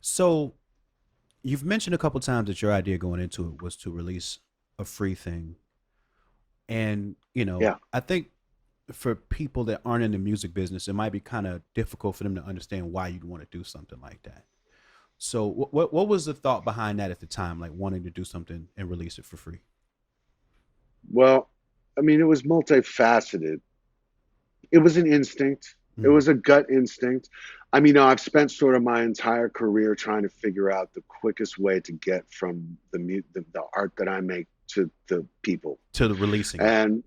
So you've mentioned a couple times that your idea going into it was to release a free thing. And, Yeah. I think for people that aren't in the music business, it might be kind of difficult for them to understand why you'd want to do something like that. So what was the thought behind that at the time, like wanting to do something and release it for free? Well, I mean, it was multifaceted. It was an instinct. It Mm, was a gut instinct. I mean, I've spent sort of my entire career trying to figure out the quickest way to get from the art that I make to the people, to the releasing it. and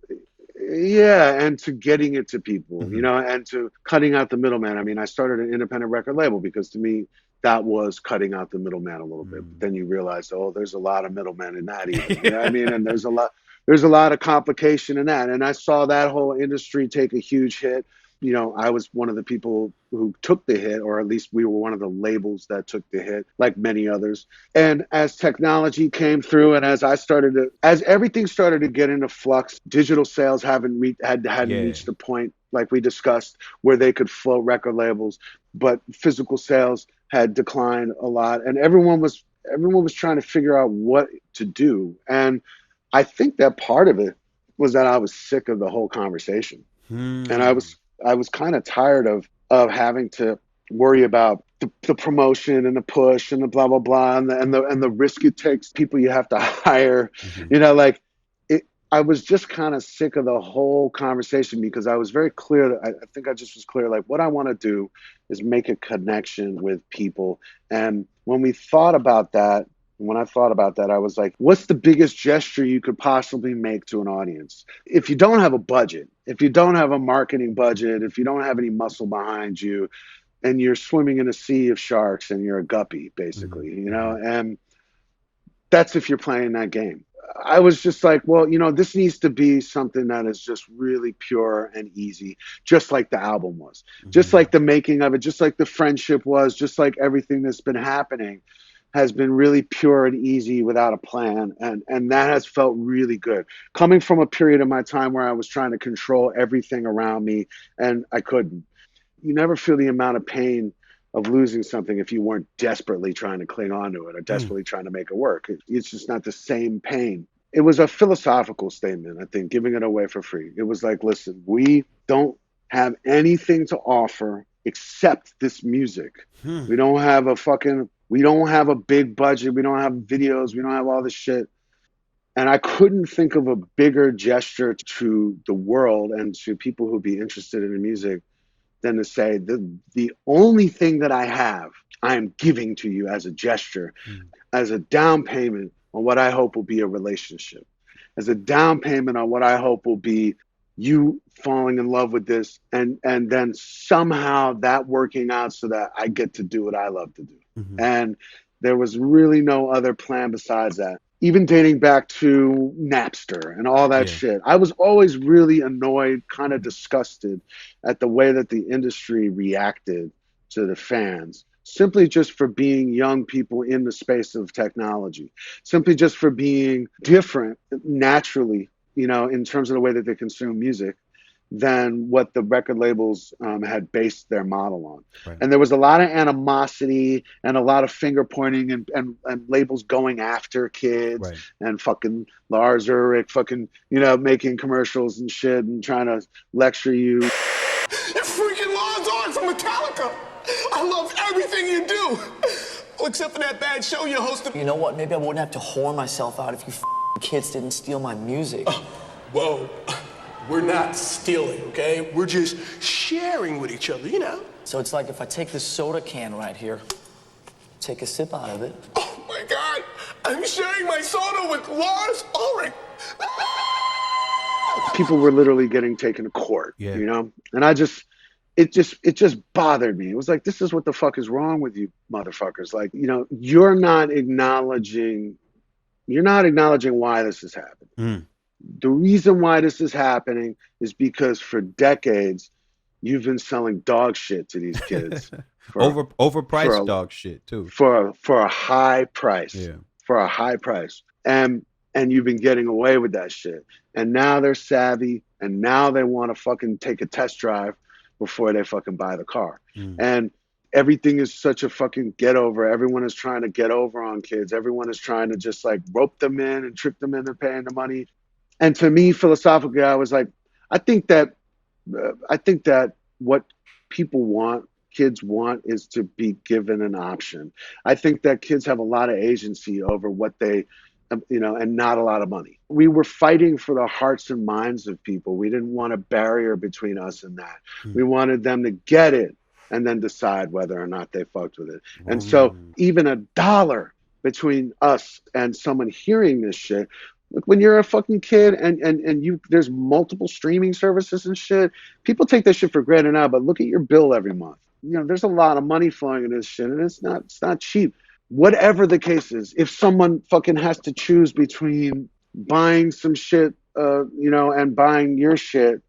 yeah, and to getting it to people, Hmm. and to cutting out the middleman. I mean, I started an independent record label because to me that was cutting out the middleman a little bit. But Mm. then you realize, oh, there's a lot of middlemen in that even. You know what I mean? And there's a lot of complication in that. And I saw that whole industry take a huge hit. I was one of the people who took the hit, or at least we were one of the labels that took the hit, like many others. And as technology came through, and as everything started to get into flux, digital sales hadn't Yeah. reached the point, like we discussed, where they could float record labels, but physical sales had declined a lot, and everyone was trying to figure out what to do. And I think that part of it was that I was sick of the whole conversation, and I Hmm. was I was kind of tired of having to worry about the promotion and the push and the blah blah blah and the risk it takes, people you have to hire, Hmm. like it. I was just kind of sick of the whole conversation because I was very clear that I think I just was clear, like what I want to do is make a connection with people. And when I thought about that, I was like, what's the biggest gesture you could possibly make to an audience? If you don't have a budget, if you don't have a marketing budget, if you don't have any muscle behind you, and you're swimming in a sea of sharks and you're a guppy, Hmm. basically, Hmm. and that's if you're playing that game. I was just like, well, this needs to be something that is just really pure and easy, just like the album was, just Hmm. like the making of it, just like the friendship was, just like everything that's been happening has been really pure and easy without a plan, and that has felt really good. Coming from a period of my time where I was trying to control everything around me and I couldn't. You never feel the amount of pain of losing something if you weren't desperately trying to cling on to it or Mm. desperately trying to make it work. It's just not the same pain. It was a philosophical statement, I think, giving it away for free. It was like, listen, we don't have anything to offer except this music. Hmm. We don't have a big budget. We don't have videos. We don't have all this shit. And I couldn't think of a bigger gesture to the world and to people who'd be interested in the music than to say the only thing that I have, I am giving to you as a gesture, Mm. as a down payment on what I hope will be a relationship, as a down payment on what I hope will be you falling in love with this, and then somehow that working out so that I get to do what I love to do. Hmm. And there was really no other plan besides that. Even dating back to Napster and all that Yeah. shit, I was always really annoyed, kind of disgusted at the way that the industry reacted to the fans, simply just for being young people in the space of technology, simply just for being different naturally, in terms of the way that they consume music than what the record labels had based their model on. Right. And there was a lot of animosity and a lot of finger pointing and labels going after kids Right. and fucking Lars Ulrich fucking, making commercials and shit and trying to lecture you. You're freaking Lars Ulrich from Metallica. I love everything you do. Well, except for that bad show you hosted. You know what? Maybe I wouldn't have to whore myself out if you kids didn't steal my music. Whoa. We're not stealing, okay? We're just sharing with each other, you know? So it's like if I take this soda can right here, take a sip out of it. Oh my God. I'm sharing my soda with Lars Ulrich. People were literally getting taken to court, Yeah. and it just bothered me. It was like, this is what the fuck is wrong with you motherfuckers. Like, you're not acknowledging why this is happening. Mm. The reason why this is happening is because for decades you've been selling dog shit to these kids for for Overpriced a dog shit too. for a high price, Yeah. for a high price, and you've been getting away with that shit. And now they're savvy, and now they want to fucking take a test drive before they fucking buy the car. Mm. And everything is such a fucking get over. Everyone is trying to get over on kids. Everyone is trying to just like rope them in and trick them into paying the money. And to me, philosophically, I was like, I think that what people want, kids want, is to be given an option. I think that kids have a lot of agency over what they, and not a lot of money. We were fighting for the hearts and minds of people. We didn't want a barrier between us and that. We wanted them to get it and then decide whether or not they fucked with it. And so even a dollar between us and someone hearing this shit, look, when you're a fucking kid and you there's multiple streaming services and shit, people take that shit for granted now, but look at your bill every month. There's a lot of money flowing in this shit, and it's not cheap. Whatever the case is, if someone fucking has to choose between buying some shit, and buying your shit,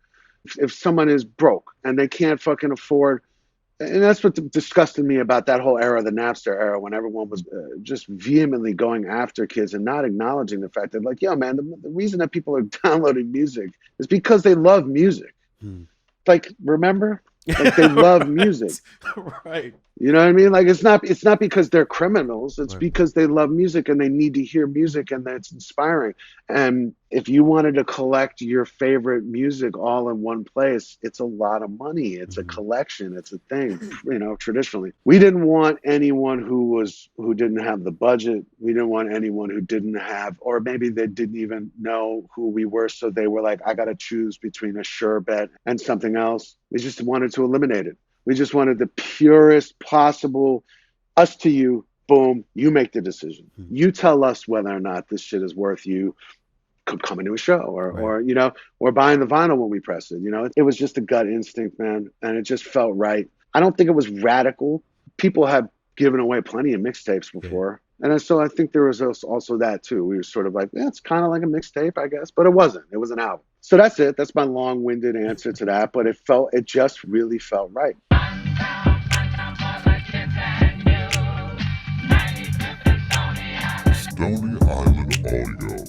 if someone is broke and they can't fucking afford, and that's what disgusted me about that whole era, the Napster era, when everyone was just vehemently going after kids and not acknowledging the fact that, like, yo, man, the reason that people are downloading music is because they love music. Like, remember? Like, they love music. Right. You know what I mean? Like, it's not because they're criminals. It's because they love music and they need to hear music and that's inspiring. And if you wanted to collect your favorite music all in one place, it's a lot of money. It's a collection. It's a thing, traditionally. We didn't want anyone who didn't have the budget. We didn't want anyone who didn't have, or maybe they didn't even know who we were. So they were like, I got to choose between a sure bet and something else. We just wanted to eliminate it. We just wanted the purest possible, us to you, boom, you make the decision. You tell us whether or not this shit is worth you coming to a show or buying the vinyl when we press it. It was just a gut instinct, man. And it just felt right. I don't think it was radical. People have given away plenty of mixtapes before. Yeah. And so I think there was also that too. We were sort of like, it's kind of like a mixtape, I guess, but it wasn't. It was an album. So that's it. That's my long-winded answer to that. But it just really felt right. Stony Island Audio.